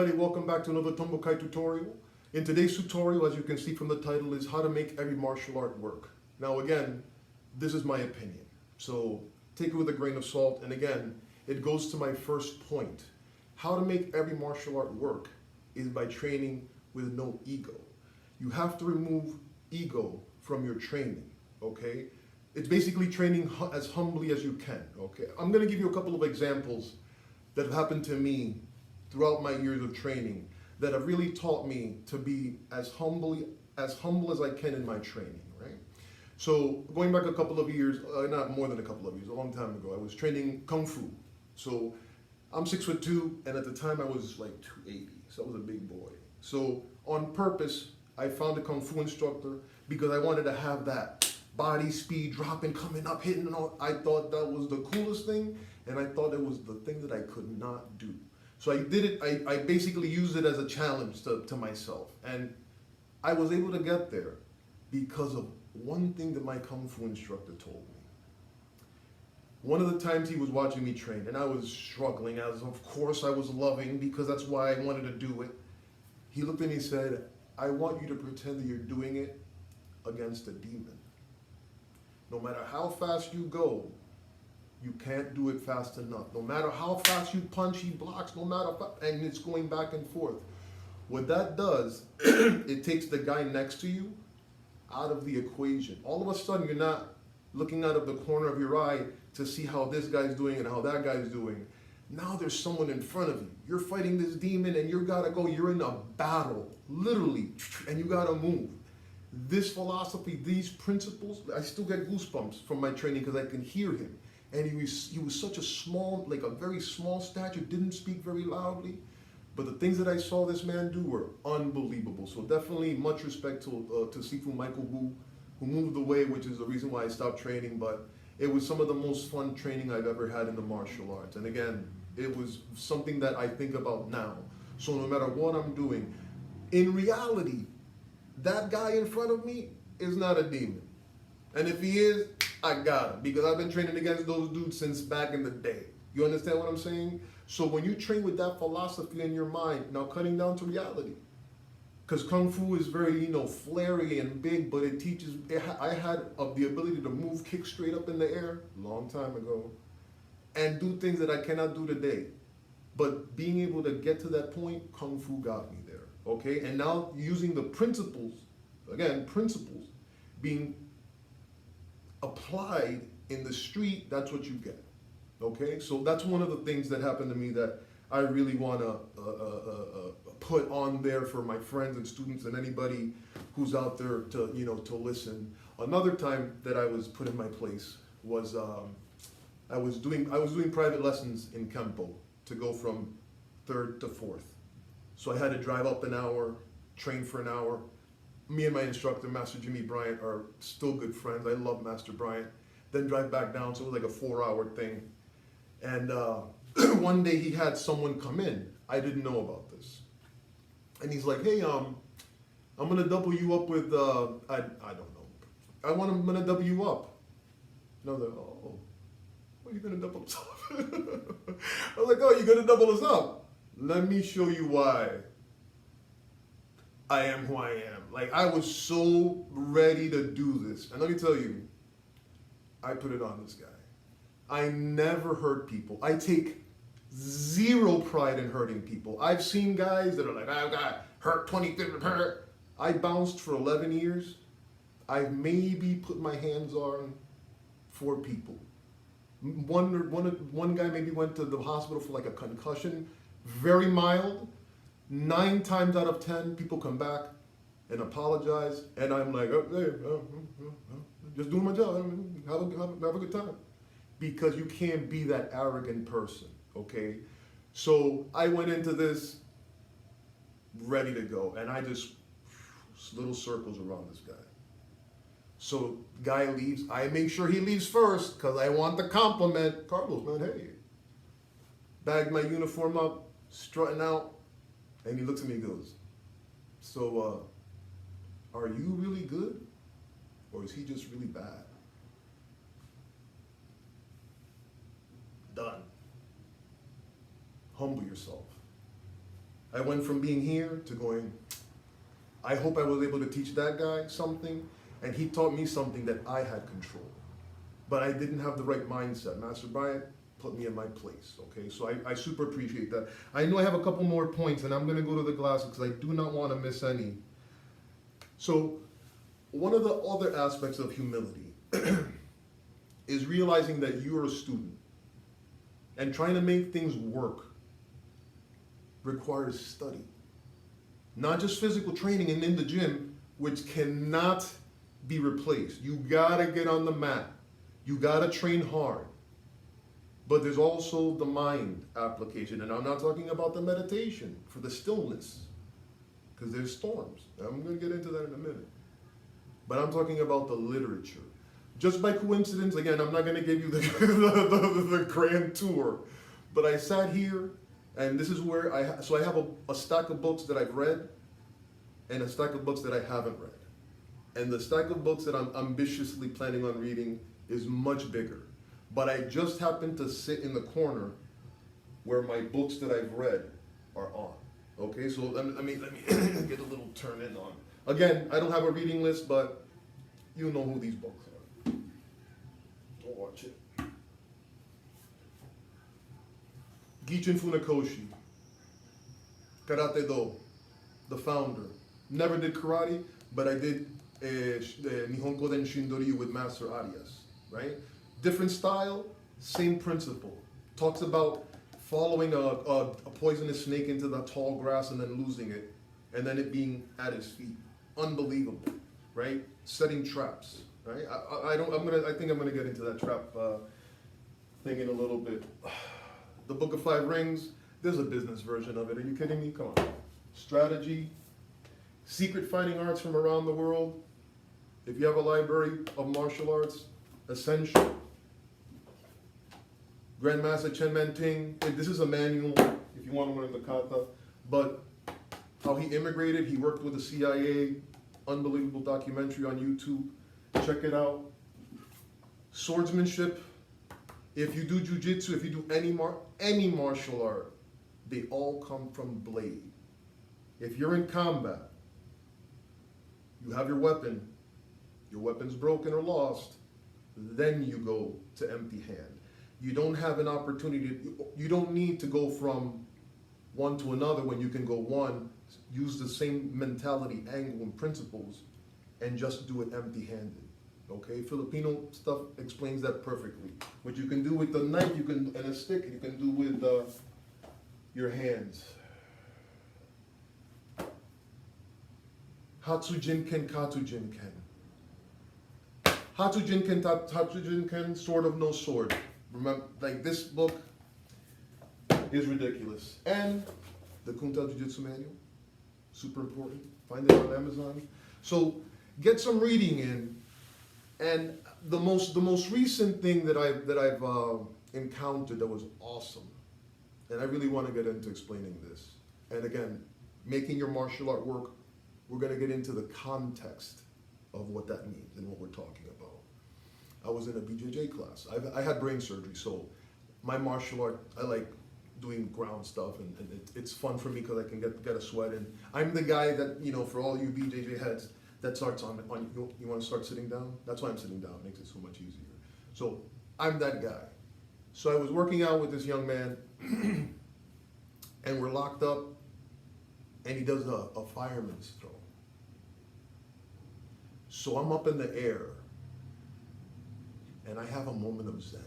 everybody, welcome back to another Tombokai tutorial. In today's tutorial, as you can see from the title, is how to make every martial art work. Now again, this is my opinion, so take it with a grain of salt, and again, it goes to my first point. How to make every martial art work is by training with no ego. You have to remove ego from your training, okay? It's basically training as humbly as you can, okay? I'm gonna give you a couple of examples that have happened to me throughout my years of training that have really taught me to be as humble as I can in my training, right? So going back a couple of years, not more than a couple of years, a long time ago, I was training Kung Fu. So I'm 6'2", and at the time I was like 280, so I was a big boy. So on purpose, I found a Kung Fu instructor because I wanted to have that body speed, dropping, coming up, hitting, and all. I thought that was the coolest thing, and I thought it was the thing that I could not do. So I did it, I basically used it as a challenge to myself. And I was able to get there because of one thing that my Kung Fu instructor told me. One of the times he was watching me train, and I was struggling, as of course I was loving, because that's why I wanted to do it. He looked at me and said, I want you to pretend that you're doing it against a demon. No matter how fast you go, you can't do it fast enough. No matter how fast you punch, he blocks, no matter, and it's going back and forth. What that does, it takes the guy next to you out of the equation. All of a sudden, you're not looking out of the corner of your eye to see how this guy's doing and how that guy's doing. Now there's someone in front of you. You're fighting this demon and you gotta go. You're in a battle, literally, and you gotta move. This philosophy, these principles, I still get goosebumps from my training because I can hear him. And he was such a small, like a very small stature, didn't speak very loudly. But the things that I saw this man do were unbelievable. So definitely much respect to Sifu Michael Wu, who moved away, which is the reason why I stopped training. But it was some of the most fun training I've ever had in the martial arts. And again, it was something that I think about now. So no matter what I'm doing, in reality, that guy in front of me is not a demon. And if he is, I got him, because I've been training against those dudes since back in the day. You understand what I'm saying? So when you train with that philosophy in your mind, now cutting down to reality, because Kung Fu is very, flary and big, but it teaches, I had the ability to move, kick straight up in the air, long time ago, and do things that I cannot do today. But being able to get to that point, Kung Fu got me there, okay? And now using the principles, again, principles, being applied in the street, that's what you get, okay? So that's one of the things that happened to me that I really want to put on there for my friends and students and anybody who's out there to, to listen. Another time that I was put in my place was I was doing private lessons in Kempo to go from 3rd to 4th. So I had to drive up an hour, train for an hour. Me and my instructor, Master Jimmy Bryant, are still good friends. I love Master Bryant. Then drive back down, so it was like a 4-hour thing. And one day he had someone come in. I didn't know about this. And he's like, hey, I'm gonna double you up with, I don't know. I'm gonna double you up. And I was like, oh, what are you gonna double us up? I was like, oh, you're gonna double us up? Let me show you why I am who I am. Like, I was so ready to do this. And let me tell you, I put it on this guy. I never hurt people. I take zero pride in hurting people. I've seen guys that are like, I got hurt 20, hurt. I bounced for 11 years. I've maybe put my hands on 4 people. One guy maybe went to the hospital for like a concussion, very mild. 9 times out of 10, people come back and apologize, and I'm like, oh, hey, just doing my job, have a good time. Because you can't be that arrogant person, okay? So I went into this ready to go, and I just, little circles around this guy. So guy leaves, I make sure he leaves first, because I want the compliment. Carlos, man, hey. Bagged my uniform up, strutting out, and he looks at me and goes, so, are you really good? Or is he just really bad? Done. Humble yourself. I went from being here to going, I hope I was able to teach that guy something, and he taught me something that I had control. But I didn't have the right mindset. Master Bryant put me in my place, okay? So I super appreciate that. I know I have a couple more points, and I'm gonna go to the classes because I do not want to miss any. So one of the other aspects of humility is realizing that you're a student, and trying to make things work requires study. Not just physical training and in the gym, which cannot be replaced. You gotta get on the mat. You gotta train hard. But there's also the mind application. And I'm not talking about the meditation for the stillness, because there's storms. I'm gonna get into that in a minute. But I'm talking about the literature. Just by coincidence, again, I'm not gonna give you the grand tour, but I sat here, and this is where I have a stack of books that I've read, and a stack of books that I haven't read. And the stack of books that I'm ambitiously planning on reading is much bigger. But I just happen to sit in the corner where my books that I've read are on. Okay, so let me get a little turn in on. Again, I don't have a reading list, but you know who these books are. Don't watch it. Gichin Funakoshi, Karate Do, the founder. Never did karate, but I did Nihongo Den Shindoryu with Master Arias, right? Different style, same principle. Talks about following a poisonous snake into the tall grass and then losing it, and then it being at his feet. Unbelievable, right? Setting traps, right? I think I'm gonna get into that trap thing in a little bit. The Book of Five Rings, there's a business version of it. Are you kidding me? Come on. Strategy, secret fighting arts from around the world. If you have a library of martial arts, essential. Grandmaster Chen Man-ting, this is a manual if you want to learn the kata, but how he immigrated, he worked with the CIA, unbelievable documentary on YouTube, check it out. Swordsmanship, if you do jujitsu, if you do any martial art, they all come from blade. If you're in combat, you have your weapon's broken or lost, then you go to empty hand. You don't have an opportunity, you don't need to go from one to another when you can go one, use the same mentality, angle, and principles, and just do it empty-handed. Okay, Filipino stuff explains that perfectly. What you can do with the knife, and a stick, you can do with your hands. Hatsujin Ken, Katujin Ken. Hatsujin Ken, Hatsujin Ken, sword of no sword. Remember, like this book is ridiculous. And the Kunta Jiu-Jitsu manual, super important. Find it on Amazon. So get some reading in. And the most recent thing that I've encountered that was awesome, and I really want to get into explaining this. And again, making your martial art work, we're going to get into the context of what that means and what we're talking about. I was in a BJJ class. I had brain surgery, so my martial art, I like doing ground stuff, and it's fun for me because I can get a sweat in. I'm the guy that, for all you BJJ heads, that starts on you want to start sitting down? That's why I'm sitting down. It makes it so much easier. So I'm that guy. So I was working out with this young man, and we're locked up, and he does a fireman's throw. So I'm up in the air, and I have a moment of zen.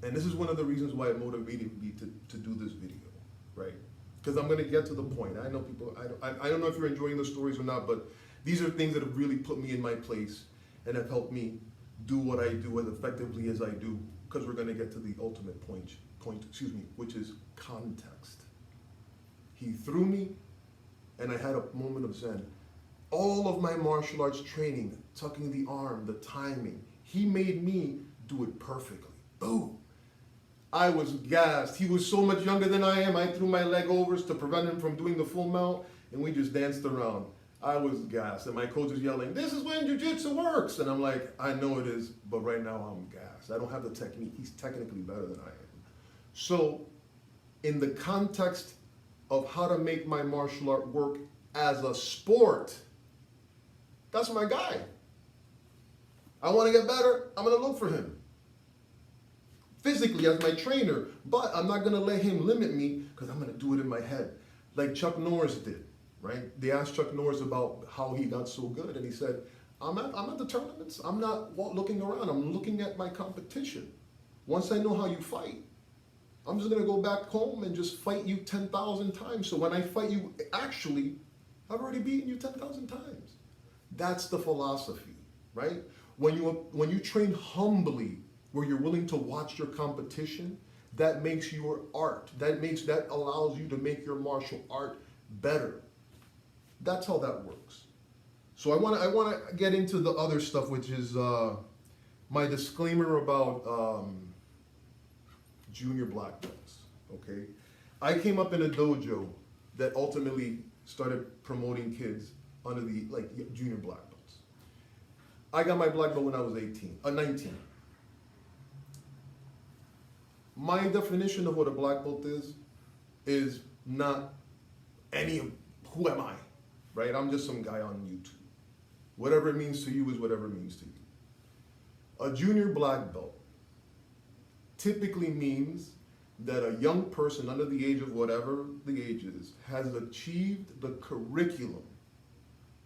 And this is one of the reasons why it motivated me to do this video, right? Because I'm going to get to the point. I know people, I don't know if you're enjoying the stories or not, but these are things that have really put me in my place and have helped me do what I do as effectively as I do, because we're going to get to the ultimate point, which is context. He threw me, and I had a moment of zen. All of my martial arts training, tucking the arm, the timing, he made me do it perfectly. Boom. I was gassed. He was so much younger than I am. I threw my leg overs to prevent him from doing the full mount, and we just danced around. I was gassed, and my coach was yelling, "This is when jiu-jitsu works." And I'm like, I know it is, but right now I'm gassed. I don't have the technique. He's technically better than I am. So in the context of how to make my martial art work as a sport, that's my guy. I want to get better, I'm going to look for him. Physically as my trainer, but I'm not going to let him limit me because I'm going to do it in my head. Like Chuck Norris did, right? They asked Chuck Norris about how he got so good, and he said, I'm at the tournaments. I'm not looking around. I'm looking at my competition. Once I know how you fight, I'm just going to go back home and just fight you 10,000 times. So when I fight you, actually, I've already beaten you 10,000 times. That's the philosophy, right? When you train humbly, where you're willing to watch your competition, that makes your art. That allows you to make your martial art better. That's how that works. So I want to get into the other stuff, which is my disclaimer about junior black belts. Okay, I came up in a dojo that ultimately started promoting kids under the junior black belts. I got my black belt when I was 19. My definition of what a black belt is not who am I, right? I'm just some guy on YouTube. Whatever it means to you is whatever it means to you. A junior black belt typically means that a young person under the age of whatever the age is has achieved the curriculum,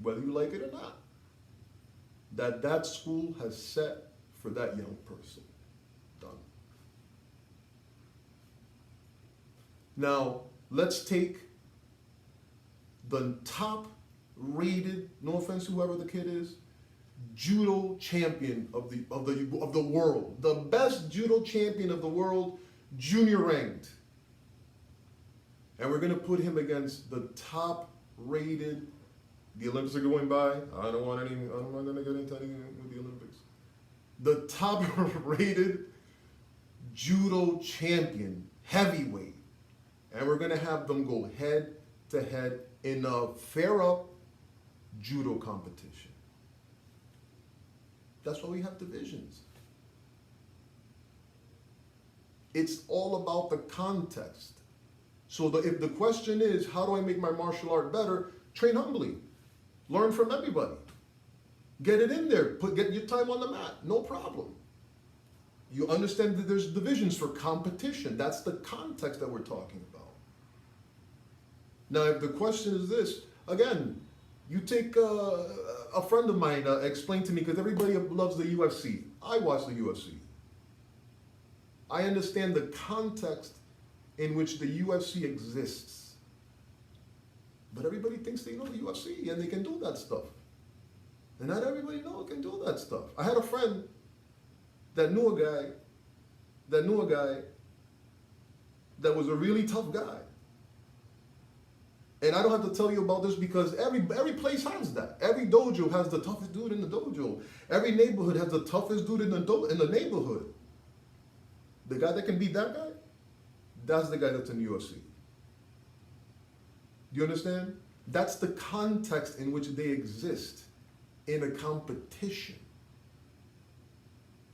whether you like it or not, that school has set for that young person. Done. Now, let's take the top rated, no offense to whoever the kid is, judo champion of the world, the best judo champion of the world, junior ranked. And we're going to put him against the top rated, the Olympics are going by, I'm not going to get into anything with the Olympics. The top rated judo champion, heavyweight. And we're going to have them go head to head in a fair-up judo competition. That's why we have divisions. It's all about the context. So if the question is, how do I make my martial art better? Train humbly. Learn from everybody. Get it in there. Get your time on the mat. No problem. You understand that there's divisions for competition. That's the context that we're talking about. Now, if the question is this, again, you take a friend of mine explained to me, because everybody loves the UFC. I watch the UFC. I understand the context in which the UFC exists. But everybody thinks they know the UFC and they can do that stuff. And not everybody can do that stuff. I had a friend that knew a guy that was a really tough guy. And I don't have to tell you about this because every place has that. Every dojo has the toughest dude in the dojo. Every neighborhood has the toughest dude in the neighborhood. The guy that can beat that guy, that's the guy that's in UFC. Do you understand? That's the context in which they exist in a competition.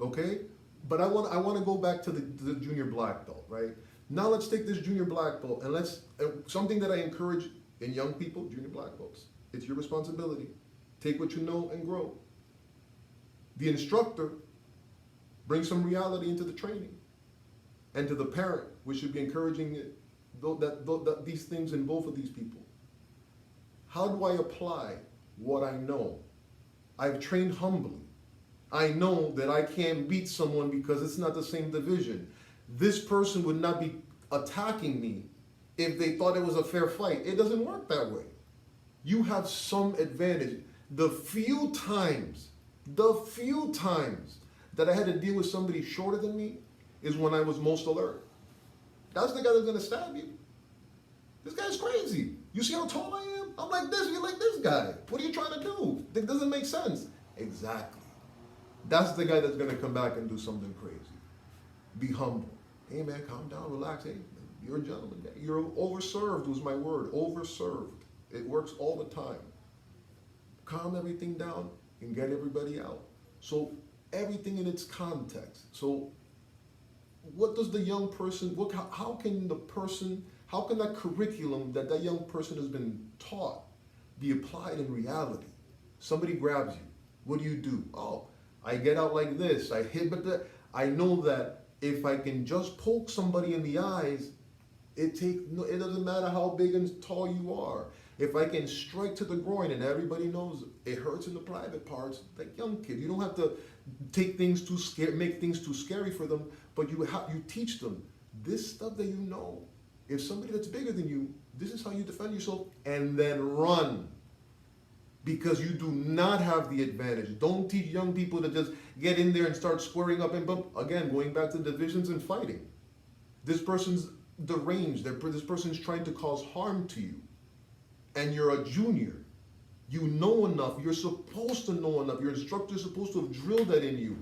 Okay? But I want to go back to the junior black belt, right? Now let's take this junior black belt and let's, something that I encourage in young people, junior black belts. It's your responsibility. Take what you know and grow. The instructor brings some reality into the training. And to the parent, we should be encouraging it, these things in both of these people. How do I apply what I know? I've trained humbly. I know that I can't beat someone because it's not the same division. This person would not be attacking me if they thought it was a fair fight. It doesn't work that way. You have some advantage. The few times that I had to deal with somebody shorter than me is when I was most alert. That's the guy that's gonna stab you. This guy's crazy. You see how tall I am? I'm like this, you're like this guy. What are you trying to do? That doesn't make sense. Exactly. That's the guy that's gonna come back and do something crazy. Be humble. Hey man, calm down, relax. Hey, you're a gentleman. You're overserved was my word, overserved. It works all the time. Calm everything down and get everybody out. So everything in its context. So what does the young person, how can the person How can that curriculum that that young person has been taught be applied in reality? Somebody grabs you. What do? Oh, I get out like this. I hit, but I know that if I can just poke somebody in the eyes, it doesn't matter how big and tall you are. If I can strike to the groin, and everybody knows it hurts in the private parts, like young kid, you don't have to take things too scary, make things too scary for them, but you teach them this stuff that you know. If somebody that's bigger than you, this is how you defend yourself, and then run. Because you do not have the advantage. Don't teach young people to just get in there and start squaring up and bump. Again, going back to divisions and fighting. This person's deranged. This person's trying to cause harm to you. And you're a junior. You know enough. You're supposed to know enough. Your instructor's supposed to have drilled that in you.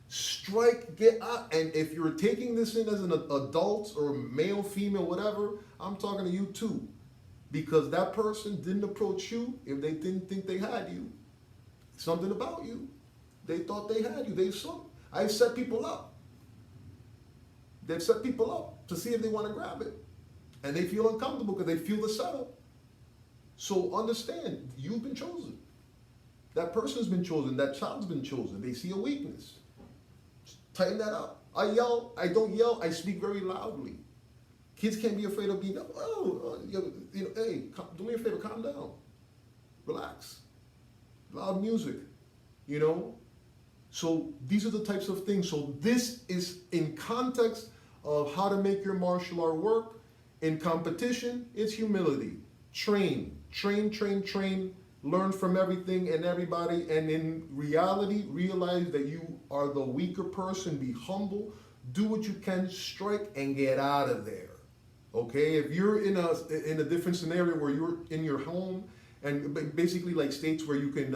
Strike, get out. And if you're taking this in as an adult or male, female, whatever, I'm talking to you too. Because that person didn't approach you if they didn't think they had you. Something about you. They thought they had you. I set people up. They've set people up to see if they want to grab it. And they feel uncomfortable because they feel the setup. So understand, you've been chosen. That person's been chosen. That child's been chosen. They see a weakness. Tighten that up. I yell. I don't yell. I speak very loudly. Kids can't be afraid of being, hey, do me a favor, calm down. Relax. Loud music, So these are the types of things. So this is in context of how to make your martial art work. In competition, it's humility. Train. Learn from everything and everybody. And in reality, realize that you are the weaker person. Be humble. Do what you can, strike, and get out of there. Okay, if you're in a different scenario where you're in your home, and basically like states where you can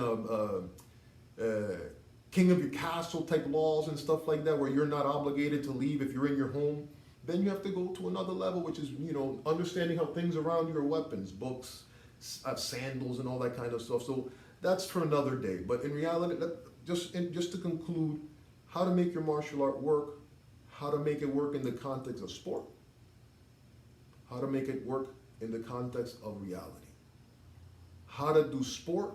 king of your castle type laws and stuff like that, where you're not obligated to leave if you're in your home, then you have to go to another level, which is understanding how things around you are weapons, books, sandals, and all that kind of stuff. So that's for another day. But in reality, just to conclude, how to make your martial art work, how to make it work in the context of sport. How to make it work in the context of reality. How to do sport,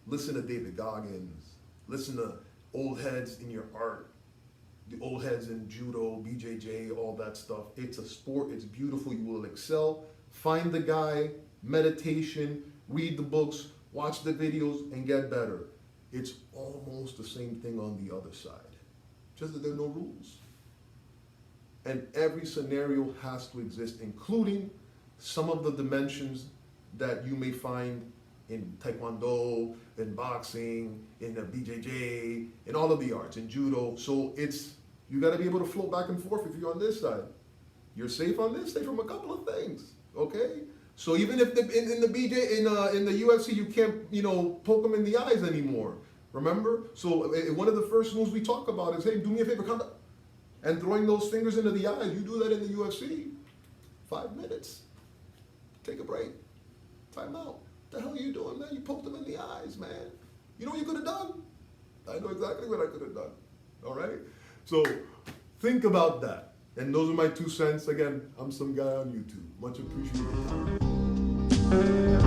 listen to David Goggins, listen to old heads in your art, the old heads in judo, BJJ, all that stuff. It's a sport, it's beautiful, you will excel. Find the guy, meditation, read the books, watch the videos, and get better. It's almost the same thing on the other side, just that there are no rules. And every scenario has to exist, including some of the dimensions that you may find in Taekwondo, in boxing, in the BJJ, in all of the arts, in judo. So you got to be able to float back and forth if you're on this side. You're safe on this, safe from a couple of things, okay? So even if in the UFC you can't poke them in the eyes anymore, remember? So one of the first moves we talk about is, hey, do me a favor, come down. And throwing those fingers into the eyes, you do that in the UFC, 5 minutes. Take a break. Time out. What the hell are you doing, man? You poked them in the eyes, man. You know what you could have done? I know exactly what I could have done. All right? So think about that. And those are my 2 cents. Again, I'm some guy on YouTube. Much appreciated.